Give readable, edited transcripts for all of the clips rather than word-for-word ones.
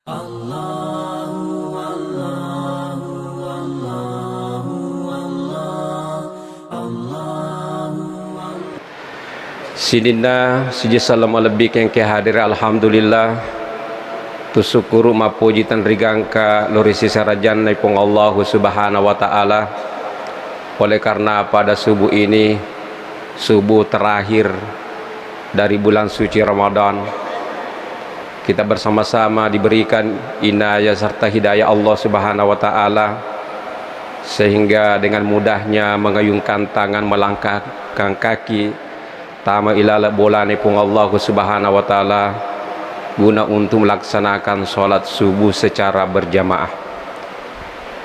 Sidina siji salam lebih yang hadir alhamdulillah tusukuru mapuji tan rigangka lurisi sarajan naipung Allah subhanahu wa ta'ala. Oleh karena pada subuh ini subuh terakhir dari bulan suci Ramadan, kita bersama-sama diberikan inayah serta hidayah Allah subhanahu wa ta'ala, sehingga dengan mudahnya mengayunkan tangan, melangkahkan kaki tama ilala bolane pung Allah subhanahu wa ta'ala guna untuk melaksanakan sholat subuh secara berjamaah.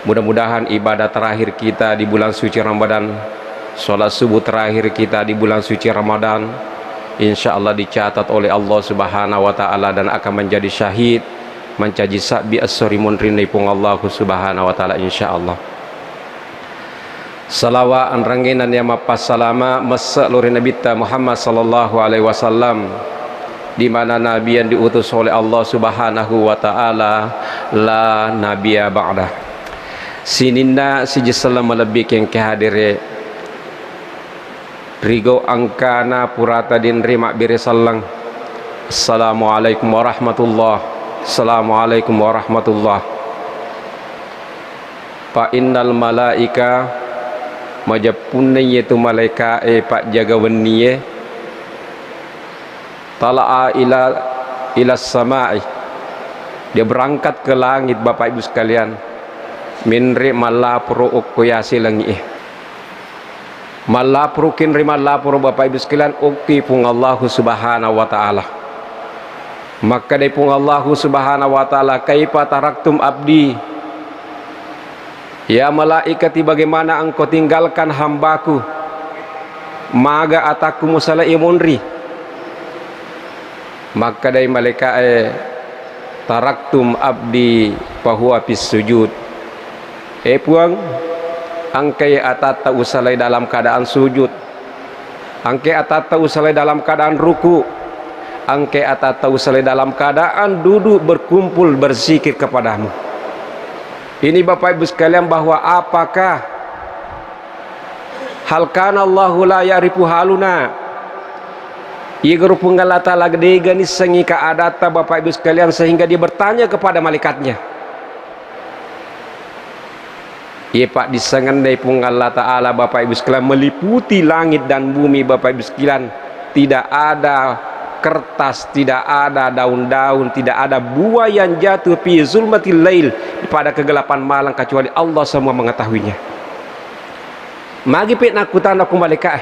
Mudah-mudahan ibadah terakhir kita di bulan suci Ramadan, sholat subuh terakhir kita di bulan suci Ramadan, insya Allah dicatat oleh Allah subhanahu wa ta'ala dan akan menjadi syahid mencaji sabi as-sorimun rinipung Allah subhanahu wa ta'ala insya Allah. Salawat ranginan yang mapas salama masa luri Nabi Muhammad sallallahu alaihi wasallam, di mana nabi yang diutus oleh Allah subhanahu wa ta'ala la nabiya ba'dah. Sininna siji salam lebih yang kehadire rigo angkana purata din rima biri sallang. Assalamualaikum warahmatullah. Assalamualaikum warahmatullah. Fa innal malaika majapunna yaitu malaika pak jaga weniye tala'a ila samai, dia berangkat ke langit Bapak Ibu sekalian, minri malapro ukuyasi langi malapro kinri malapro Bapak Ibu sekalian ukti pung Allah subhanahu wa ta'ala. Maka dari pung Allah subhanahu wa ta'ala, kaifa taraktum abdi, ya malaikati, bagaimana engkau tinggalkan hambaku, maga ataku musala imunri. Maka dari malaikat taraktum abdi fahuwa fis sujud, puang angkai atata usalai dalam keadaan sujud, angkai atata usalai dalam keadaan ruku, angkai atata usalai dalam keadaan duduk berkumpul berzikir kepadamu. Ini Bapak Ibu sekalian, bahwa apakah hal kana Allahu la ya'rifu haluna, igru punggalata lagdega nisengi kaadata Bapak Ibu sekalian, sehingga dia bertanya kepada malaikatnya. Iya Pak, disengan dari punggal ta'ala Bapak Ibu sekalian meliputi langit dan bumi Bapak Ibu sekalian, tidak ada kertas, tidak ada daun-daun, tidak ada buah yang jatuh fi zulmatil lail, pada kegelapan malam, kecuali Allah semua mengetahuinya. Magi pit nakutan aku malaikat.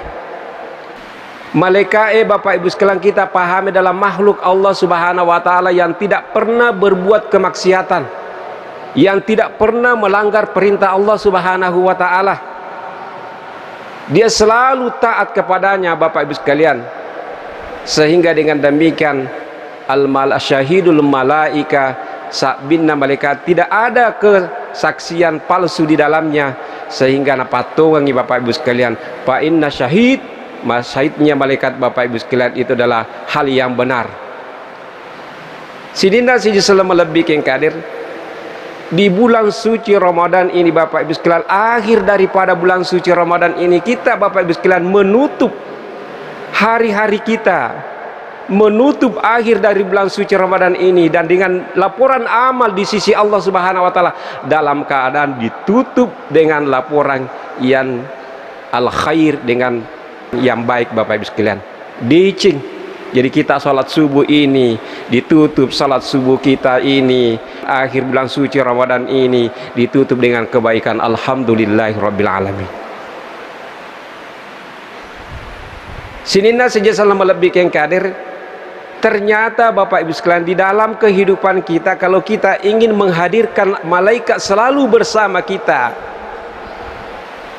Malaikat Bapak Ibu sekalian kita pahami dalam makhluk Allah subhanahu wa ta'ala yang tidak pernah berbuat kemaksiatan, yang tidak pernah melanggar perintah Allah subhanahu wa ta'ala. Dia selalu taat kepadanya Bapak Ibu sekalian, sehingga dengan demikian syahidul malaika sabinna malaikat, tidak ada kesaksian palsu di dalamnya, sehingga napatungi Bapak Ibu sekalian fa inna syahid, syahidnya malaikat Bapak Ibu sekalian itu adalah hal yang benar. Sidina siji selama lebih yang kadir di bulan suci Ramadan ini Bapak Ibu sekalian, akhir daripada bulan suci Ramadan ini, kita Bapak Ibu sekalian menutup hari-hari kita, menutup akhir dari bulan suci Ramadan ini, dan dengan laporan amal di sisi Allah subhanahu wa ta'ala dalam keadaan ditutup dengan laporan yang al khair, dengan yang baik Bapak Ibu sekalian. Dicing, jadi kita sholat subuh ini ditutup, sholat subuh kita ini akhir bulan suci Ramadan ini ditutup dengan kebaikan. Alhamdulillahirabbil alamin. Sinina saja selama lebih yang kadir, ternyata Bapak Ibu sekalian di dalam kehidupan kita, kalau kita ingin menghadirkan malaikat selalu bersama kita,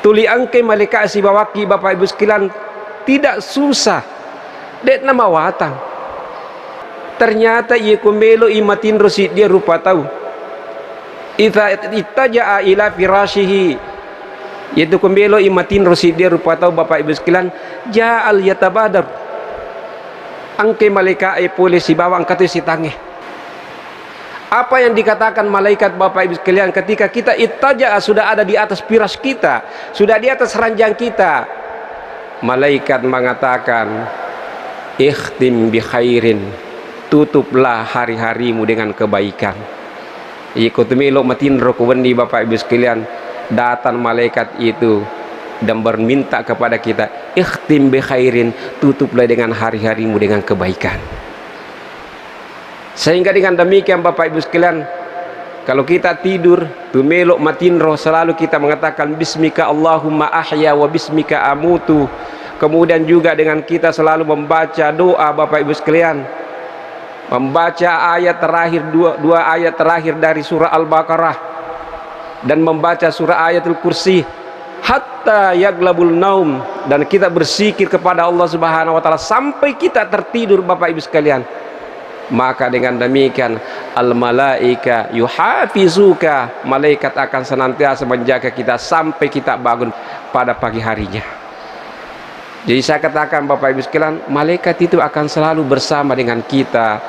tuli angke malaikat si bawaki Bapak Ibu sekalian tidak susah, dek nama watang. Ternyata ia kumelo imatin rosid dia rupa tahu. Itaja'a ila firashihi, yaitu kembelo imatin rosid dia rupa tahu Bapak Ibu sekalian, ja'al yatabadar, angke malaikat polisi bawang kata si tangi Apa yang dikatakan malaikat Bapak Ibu sekalian ketika kita ittaja, sudah ada di atas piras kita, sudah di atas ranjang kita, malaikat mengatakan ikhtim bi khairin, tutuplah hari-harimu dengan kebaikan. Ikutumilo matin rokuwendi Bapak Ibu sekalian, datang malaikat itu dan berminta kepada kita, ikhtim bi khairin, tutuplah dengan hari-harimu dengan kebaikan. Sehingga dengan demikian Bapak Ibu sekalian, kalau kita tidur tumelok matinro, selalu kita mengatakan bismika Allahumma ahya wa bismika amutu. Kemudian juga dengan kita selalu membaca doa Bapak Ibu sekalian, membaca ayat terakhir, dua ayat terakhir dari surah Al-Baqarah, dan membaca surah ayatul kursi hatta yaglabul naum, dan kita bersikir kepada Allah Subhanahu wa taala sampai kita tertidur Bapak Ibu sekalian. Maka dengan demikian al malaika yuhafizuka, malaikat akan senantiasa menjaga kita sampai kita bangun pada pagi harinya. Jadi saya katakan Bapak Ibu sekalian, malaikat itu akan selalu bersama dengan kita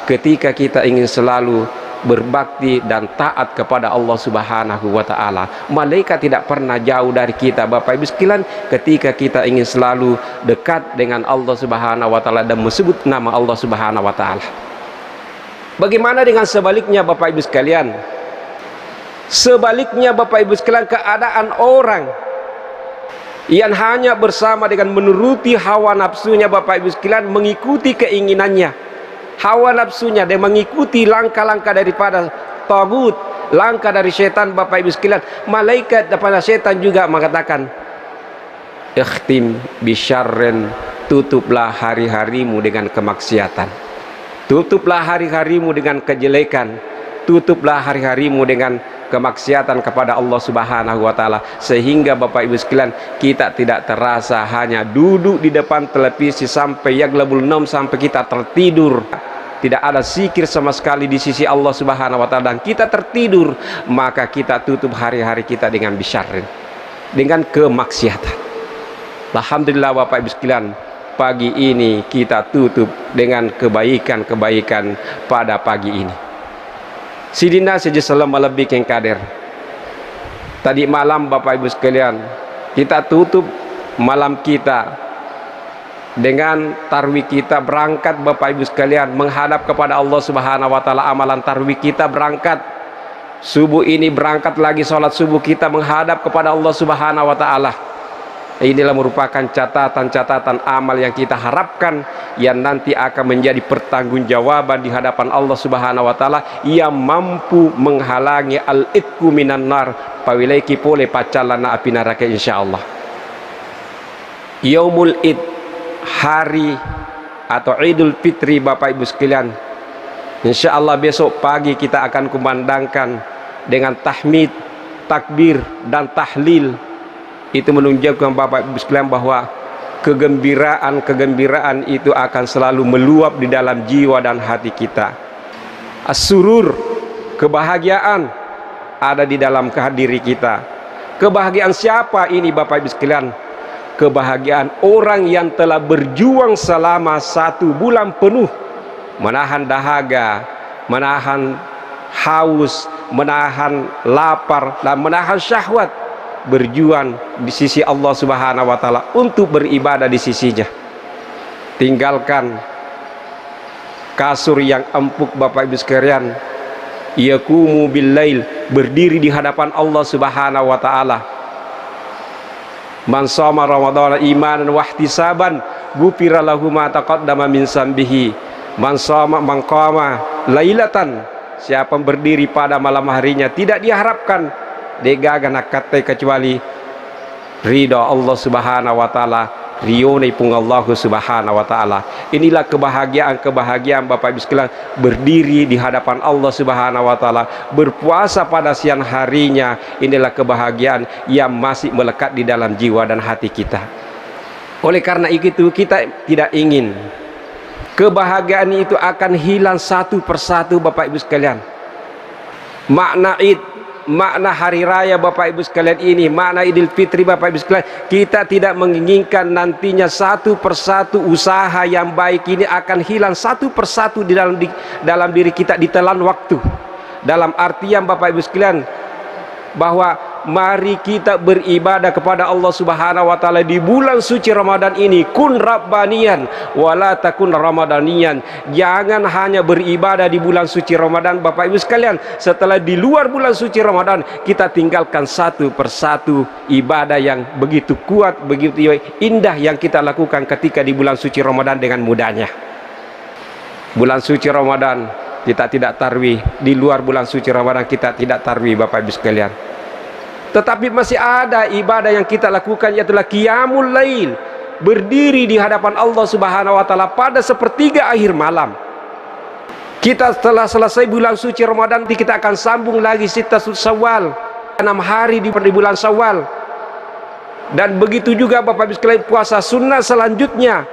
ketika kita ingin selalu berbakti dan taat kepada Allah Subhanahu wa taala. Malaikat tidak pernah jauh dari kita Bapak Ibu sekalian ketika kita ingin selalu dekat dengan Allah Subhanahu wa taala dan menyebut nama Allah Subhanahu wa taala. Bagaimana dengan sebaliknya Bapak Ibu sekalian? Sebaliknya Bapak Ibu sekalian, keadaan orang yang hanya bersama dengan menuruti hawa nafsunya Bapak Ibu sekalian, mengikuti keinginannya, hawa nafsunya, dan mengikuti langkah-langkah daripada tagut, langkah dari setan Bapak Ibu sekalian. Malaikat daripada setan juga mengatakan ikhtim bisyarren, tutuplah hari-harimu dengan kemaksiatan, tutuplah hari-harimu dengan kejelekan, tutuplah hari-harimu dengan kemaksiatan kepada Allah Subhanahu wa taala, sehingga Bapak Ibu sekalian kita tidak terasa hanya duduk di depan televisi sampai yaglabul naum, sampai kita tertidur, tidak ada zikir sama sekali di sisi Allah Subhanahu wa taala, dan kita tertidur. Maka kita tutup hari-hari kita dengan bisyarrin, dengan kemaksiatan. Alhamdulillah Bapak Ibu sekalian, pagi ini kita tutup dengan kebaikan-kebaikan pada pagi ini. Sidina saja salam lebih yang kader. Tadi malam Bapak Ibu sekalian, kita tutup malam kita dengan tarwih kita berangkat Bapak Ibu sekalian menghadap kepada Allah Subhanahu wa taala. Amalan tarwih kita berangkat subuh ini, berangkat lagi sholat subuh kita menghadap kepada Allah Subhanahu wa taala. Inilah merupakan catatan-catatan amal yang kita harapkan yang nanti akan menjadi pertanggungjawaban di hadapan Allah Subhanahu wa taala, yang mampu menghalangi al-itku minan nar, pawilaiki pole pacalana api neraka insyaallah. Yaumul Id, hari atau Idul Fitri Bapak Ibu sekalian, insyaallah besok pagi kita akan kumandangkan dengan tahmid, takbir dan tahlil. Itu menunjukkan Bapak Ibu sekalian bahwa kegembiraan itu akan selalu meluap di dalam jiwa dan hati kita. As-surur, kebahagiaan ada di dalam diri kita. Kebahagiaan siapa ini Bapak Ibu sekalian? Kebahagiaan orang yang telah berjuang selama 1 bulan penuh, menahan dahaga, menahan haus, menahan lapar, dan menahan syahwat, berjuang di sisi Allah Subhanahu wa taala untuk beribadah di sisinya. Tinggalkan kasur yang empuk Bapak Ibu sekalian, yaqumu billail, berdiri di hadapan Allah Subhanahu wa taala. Man shoma ramadhana imanan wa ihtisaban ghufira lahu ma taqaddama min zambihi. Man shoma man qama lailatan, siapa yang berdiri pada malam harinya tidak diharapkan degagan akate kecuali ridha Allah Subhanahu wa taala, rione pun Allah Subhanahu wa taala. Inilah kebahagiaan Bapak Ibu sekalian, berdiri di hadapan Allah Subhanahu wa taala, berpuasa pada siang harinya. Inilah kebahagiaan yang masih melekat di dalam jiwa dan hati kita. Oleh karena itu kita tidak ingin kebahagiaan itu akan hilang satu persatu Bapak Ibu sekalian. Makna Id, makna hari raya Bapak Ibu sekalian ini, makna Idul Fitri Bapak Ibu sekalian, kita tidak menginginkan nantinya satu persatu usaha yang baik ini akan hilang satu persatu di dalam diri kita ditelan waktu. dalam artian Bapak Ibu sekalian bahwa mari kita beribadah kepada Allah Subhanahu wa taala di bulan suci Ramadan ini. Kun rabbaniyan wala takun ramadaniyan. Jangan hanya beribadah di bulan suci Ramadan Bapak Ibu sekalian, setelah di luar bulan suci Ramadan kita tinggalkan satu persatu ibadah yang begitu kuat, begitu indah yang kita lakukan ketika di bulan suci Ramadan dengan mudahnya. Bulan suci Ramadan kita tidak tarwih, di luar bulan suci Ramadan kita tidak tarwih Bapak Ibu sekalian. Tetapi masih ada ibadah yang kita lakukan, yaitu qiyamul lail, berdiri di hadapan Allah Subhanahu wa taala pada sepertiga akhir malam. Kita setelah selesai bulan suci Ramadan kita akan sambung lagi Sittatul Syawal, 6 hari di bulan Syawal. Dan begitu juga Bapak Ibu sekalian puasa sunnah selanjutnya,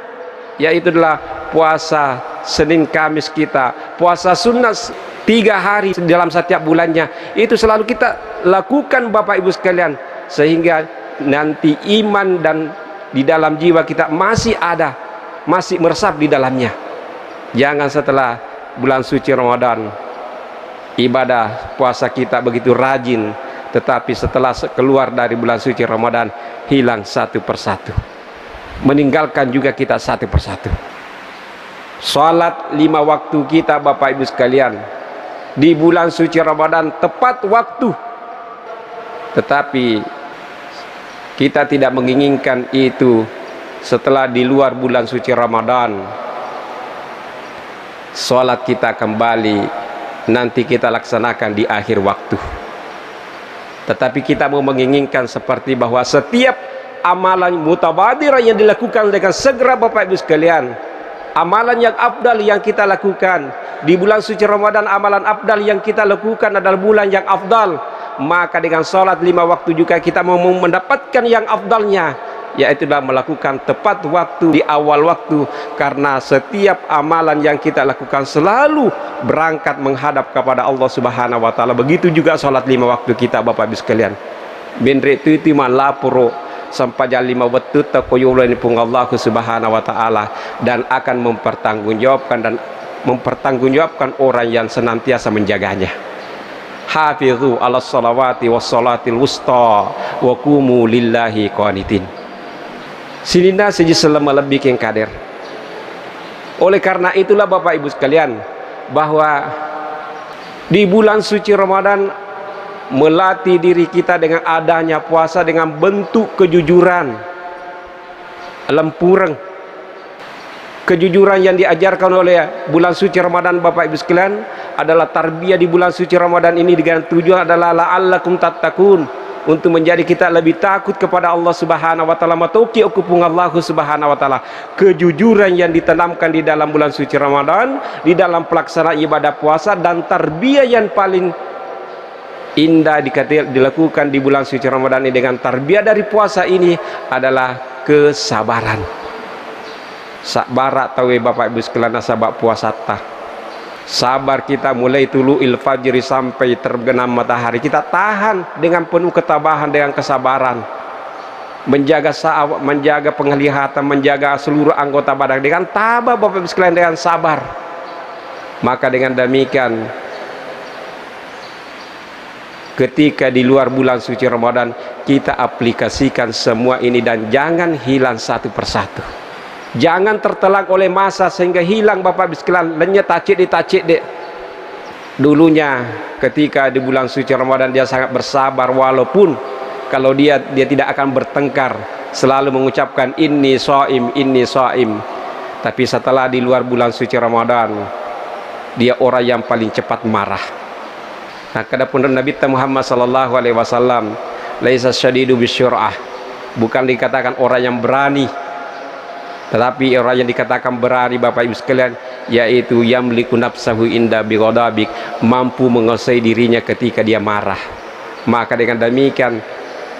yaitu adalah puasa Senin Kamis kita, puasa sunnah 3 hari dalam setiap bulannya. Itu selalu kita lakukan Bapak Ibu sekalian, sehingga nanti iman dan di dalam jiwa kita masih ada, masih meresap di dalamnya. Jangan setelah bulan suci Ramadan ibadah puasa kita begitu rajin, tetapi setelah keluar dari bulan suci Ramadan hilang satu persatu, meninggalkan juga kita satu persatu. Salat 5 waktu kita Bapak Ibu sekalian di bulan suci Ramadan tepat waktu, tetapi kita tidak menginginkan itu setelah di luar bulan suci Ramadan. Salat kita kembali nanti kita laksanakan di akhir waktu, tetapi kita mau menginginkan seperti bahwa setiap amalan mutabadirah yang dilakukan dengan segera Bapak Ibu sekalian, amalan yang afdal yang kita lakukan di bulan suci Ramadan, amalan afdal yang kita lakukan adalah bulan yang afdal. Maka dengan sholat 5 waktu juga kita mau mendapatkan yang afdalnya, yaitu dalam melakukan tepat waktu di awal waktu, karena setiap amalan yang kita lakukan selalu berangkat menghadap kepada Allah Subhanahu wa taala. Begitu juga sholat 5 waktu kita Bapak Ibu sekalian. Benre tu man laporo sampai jam 5 waktu takoyulan pun Allah Subhanahu wa taala, dan akan mempertanggungjawabkan orang yang senantiasa menjaganya. Hafizu ala salawati was salatil wusta wa qumu lillahi qanitin. Sinina seji selama lebih yang kader. Oleh karena itulah Bapak Ibu sekalian, bahwa di bulan suci Ramadan melatih diri kita dengan adanya puasa dengan bentuk kejujuran, lempureng. Kejujuran yang diajarkan oleh bulan suci Ramadan Bapak Ibu sekalian adalah tarbiyah di bulan suci Ramadan ini dengan tujuan adalah la'allakum tattaqun, untuk menjadi kita lebih takut kepada Allah Subhanahu wa taala. Matauqi ukupung Allah Subhanahu wa taala. Kejujuran yang ditanamkan di dalam bulan suci Ramadan, di dalam pelaksanaan ibadah puasa, dan tarbiyah yang paling indah dilakukan di bulan suci Ramadan ini dengan tarbiyah dari puasa ini adalah kesabaran. Sabarat tahu Bapak Ibu sekalian sabak puasa tah. Sabar kita mulai tulu'il fajri sampai terbenam matahari, kita tahan dengan penuh ketabahan, dengan kesabaran, menjaga penglihatan, menjaga seluruh anggota badan dengan tabah Bapak Ibu sekalian, dengan sabar. Maka dengan demikian ketika di luar bulan suci Ramadan kita aplikasikan semua ini, dan jangan hilang satu persatu. Jangan tertelan oleh masa sehingga hilang Bapak Ibu sekalian, lenyap tacik deh. Dulunya ketika di bulan suci Ramadan dia sangat bersabar, walaupun kalau dia tidak akan bertengkar, selalu mengucapkan inni shaim. Tapi setelah di luar bulan suci Ramadan dia orang yang paling cepat marah. Nah, kadapun Nabi Muhammad sallallahu alaihi wasallam, laisa syadidu bisyur'ah, bukan dikatakan orang yang berani, tetapi orang yang dikatakan berani Bapak Ibu sekalian, yaitu yamliku nafsahu inda bighadabik, mampu menguasai dirinya ketika dia marah. Maka dengan demikian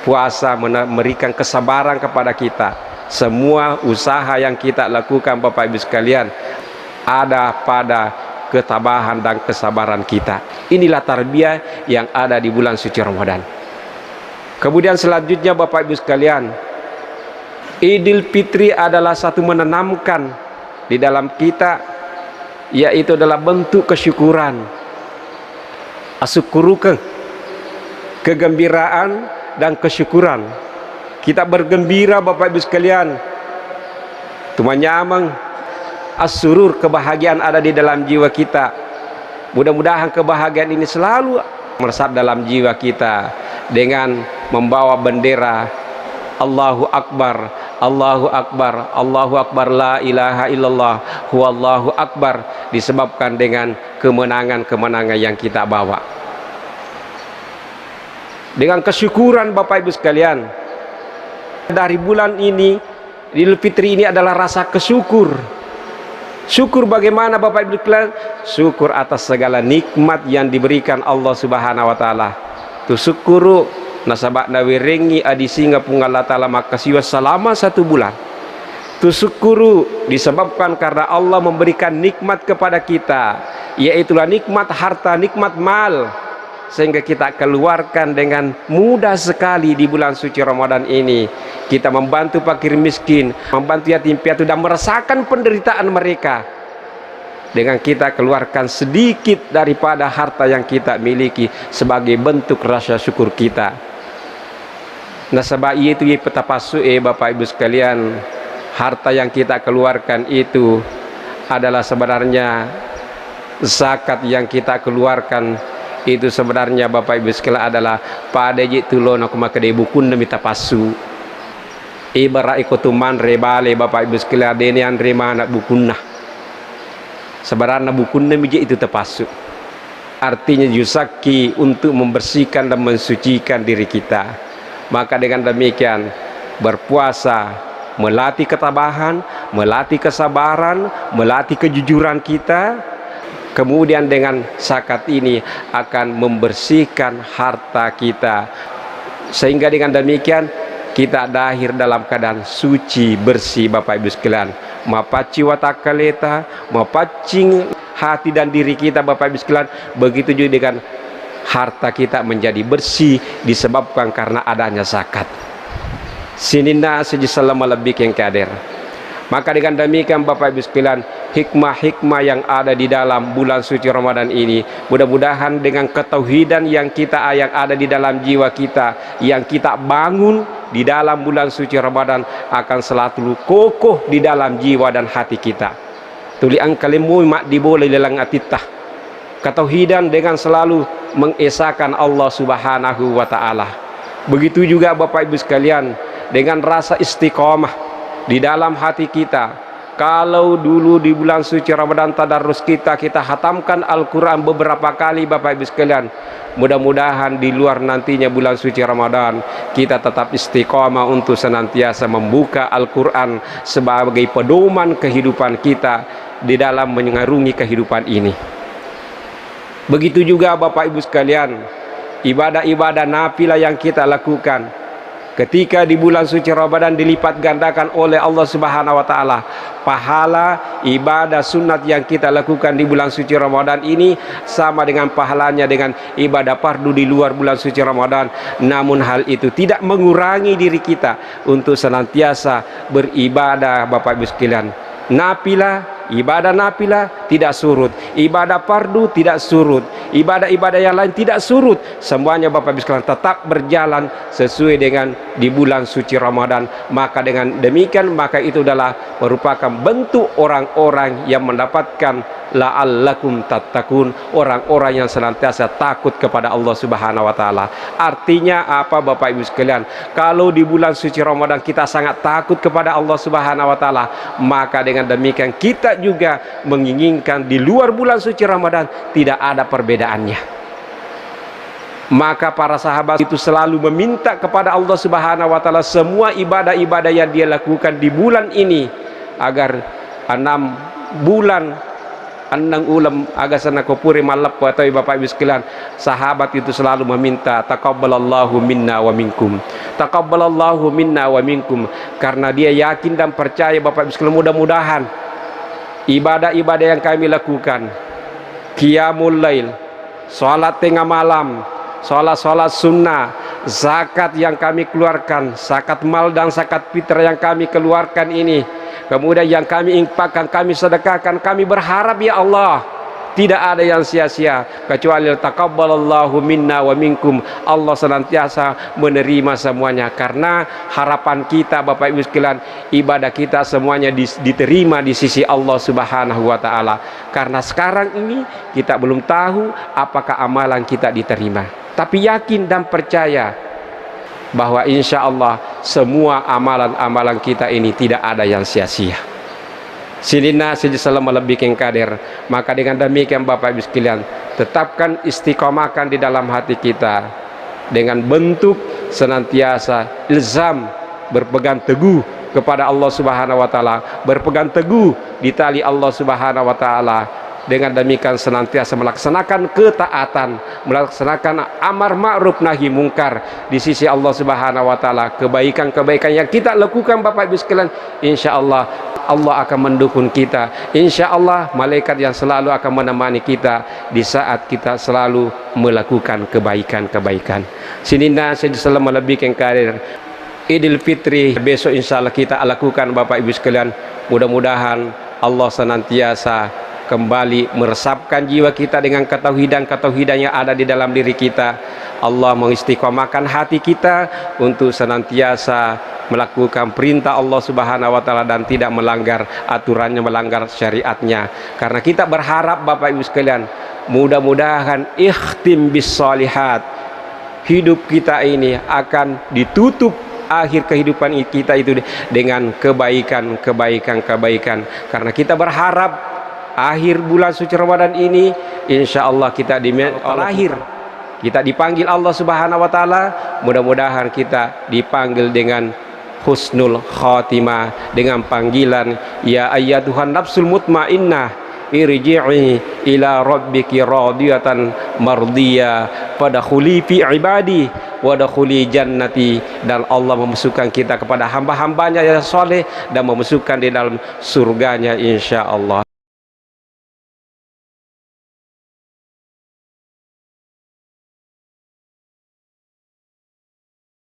puasa memberikan kesabaran kepada kita. Semua usaha yang kita lakukan Bapak Ibu sekalian ada pada ketabahan dan kesabaran kita. Inilah tarbiyah yang ada di bulan suci Ramadan. Kemudian selanjutnya Bapak Ibu sekalian, Idul Fitri adalah satu menanamkan di dalam kita, yaitu adalah bentuk kesyukuran. Asyukurukan kegembiraan dan kesyukuran. Kita bergembira Bapak Ibu sekalian. Tumanyamang asurur, kebahagiaan ada di dalam jiwa kita. Mudah-mudahan kebahagiaan ini selalu meresap dalam jiwa kita dengan membawa bendera Allahu Akbar, Allahu Akbar, Allahu Akbar, la ilaha illallah, huwallahu akbar, disebabkan dengan kemenangan-kemenangan yang kita bawa. Dengan kesyukuran Bapak Ibu sekalian, dari bulan ini, Idul Fitri ini adalah rasa kesyukur. Syukur bagaimana Bapak Ibu sekalian? Syukur atas segala nikmat yang diberikan Allah Subhanahu wa taala. Tu syukuru nasabak nawirengi adi singa punggal Allah taala makasiwa selama 1 bulan. Tu syukuru disebabkan karena Allah memberikan nikmat kepada kita, yaitulah nikmat harta, nikmat mal, sehingga kita keluarkan dengan mudah sekali di bulan suci Ramadan ini. Kita membantu fakir miskin, membantu yatim piatu, dan merasakan penderitaan mereka dengan kita keluarkan sedikit daripada harta yang kita miliki sebagai bentuk rasa syukur kita. Nasabah itu petapasu Bapak Ibu sekalian, harta yang kita keluarkan itu adalah sebenarnya zakat yang kita keluarkan itu sebenarnya Bapak Ibu sekalian adalah pada jitu lono kuma kedai bukun demi tapasu. Ibarat ikotuman rebale Bapak Ibu sekalian dene an rema anak bukunna. Sebenarnya bukunna miji itu tapasu. Artinya yusaki, untuk membersihkan dan mensucikan diri kita. Maka dengan demikian berpuasa melatih ketabahan, melatih kesabaran, melatih kejujuran kita. Kemudian dengan zakat ini akan membersihkan harta kita, sehingga dengan demikian kita lahir dalam keadaan suci bersih Bapak Ibu sekalian. Mapaci watakaleta, mapacing hati dan diri kita Bapak Ibu sekalian. Begitu juga dengan harta kita menjadi bersih disebabkan karena adanya zakat. Sinina seji salam lebih yang kader. Maka dengan demikian Bapak Ibu sekalian, hikmah-hikmah yang ada di dalam bulan suci Ramadan ini, mudah-mudahan dengan ketauhidan yang ada di dalam jiwa kita, yang kita bangun di dalam bulan suci Ramadan, akan selalu kokoh di dalam jiwa dan hati kita. Tuli angkalimu mak diboleh lelang atitah. Ketauhidan dengan selalu mengesahkan Allah Subhanahu wa taala. Begitu juga Bapak Ibu sekalian, dengan rasa istiqomah di dalam hati kita. Kalau dulu di bulan suci Ramadan tadarus kita hatamkan Al-Quran beberapa kali Bapak Ibu sekalian, mudah-mudahan di luar nantinya bulan suci Ramadan kita tetap istiqomah untuk senantiasa membuka Al-Quran sebagai pedoman kehidupan kita di dalam mengarungi kehidupan ini. Begitu juga Bapak Ibu sekalian, ibadah-ibadah nafilah yang kita lakukan ketika di bulan suci Ramadan dilipat gandakan oleh Allah Subhanahu wa taala. Pahala ibadah sunat yang kita lakukan di bulan suci Ramadan ini sama dengan pahalanya dengan ibadah fardu di luar bulan suci Ramadan. Namun hal itu tidak mengurangi diri kita untuk senantiasa beribadah Bapak Ibu sekalian. Ibadah nafilah tidak surut, ibadah fardu tidak surut, ibadah-ibadah yang lain tidak surut. Semuanya Bapak Ibu sekalian tetap berjalan sesuai dengan di bulan suci Ramadan. Maka dengan demikian, maka itu adalah merupakan bentuk orang-orang yang mendapatkan la'allakum tattaqun, orang-orang yang senantiasa takut kepada Allah Subhanahu wa taala. Artinya apa Bapak Ibu sekalian? Kalau di bulan suci Ramadan kita sangat takut kepada Allah Subhanahu wa taala, maka dengan demikian kita juga menginginkan di luar bulan suci Ramadan tidak ada perbedaannya. Maka para sahabat itu selalu meminta kepada Allah Subhanahu wa taala semua ibadah-ibadah yang dia lakukan di bulan ini, agar 6 bulan andang ulam agar sana kopuri malap atau Bapak Ibu sekalian, sahabat itu selalu meminta taqabbalallahu minna wa minkum, taqabbalallahu minna wa minkum, karena dia yakin dan percaya Bapak Ibu sekalian, mudah-mudahan ibadah-ibadah yang kami lakukan, qiyamul lail, salat tengah malam, salat sunnah, zakat yang kami keluarkan, zakat mal dan zakat fitrah yang kami keluarkan ini, kemudian yang kami infakkan, kami sedekahkan, kami berharap ya Allah tidak ada yang sia-sia kecuali taqabbalallahu minna wa minkum. Allah senantiasa menerima semuanya, karena harapan kita Bapak Ibu sekalian, ibadah kita semuanya diterima di sisi Allah Subhanahu wa taala. Karena sekarang ini kita belum tahu apakah amalan kita diterima, tapi yakin dan percaya bahwa insya Allah semua amalan-amalan kita ini tidak ada yang sia-sia. Silina salam lebih kadir. Maka dengan demikian Bapak Ibu sekalian, tetapkan istiqomahkan di dalam hati kita dengan bentuk senantiasa ilzam, berpegang teguh kepada Allah Subhanahu wa taala, berpegang teguh di tali Allah Subhanahu wa taala. Dengan demikian senantiasa melaksanakan ketaatan, melaksanakan amar ma'ruf nahi mungkar di sisi Allah Subhanahu wa taala. Kebaikan-kebaikan yang kita lakukan Bapak Ibu sekalian, insya Allah Allah akan mendukung kita. Insya Allah malaikat yang selalu akan menemani kita di saat kita selalu melakukan kebaikan-kebaikan. Sinina salam lebih kadir. Idul Fitri besok insya Allah kita lakukan Bapak Ibu sekalian. Mudah-mudahan Allah senantiasa kembali meresapkan jiwa kita dengan ketauhidan yang ada di dalam diri kita. Allah mengistiqomahkan hati kita untuk senantiasa melakukan perintah Allah Subhanahu wa taala dan tidak melanggar aturannya, melanggar syariatnya. Karena kita berharap Bapak Ibu sekalian, mudah-mudahan ikhtim bis shalihat, hidup kita ini akan ditutup akhir kehidupan kita itu dengan kebaikan. Karena kita berharap akhir bulan suci Ramadan ini insya Allah kita lahir, kita dipanggil Allah Subhanahu wa taala. Mudah-mudahan kita dipanggil dengan husnul khatimah, dengan panggilan ya ayyatuhan nafsul mutmainnah irji'i ila rabbiki radiyatan mardiyah fadkhuli fi ibadi wadkhuli jannati. Dan Allah memasukkan kita kepada hamba-hambanya yang soleh dan memasukkan di dalam surganya insya Allah.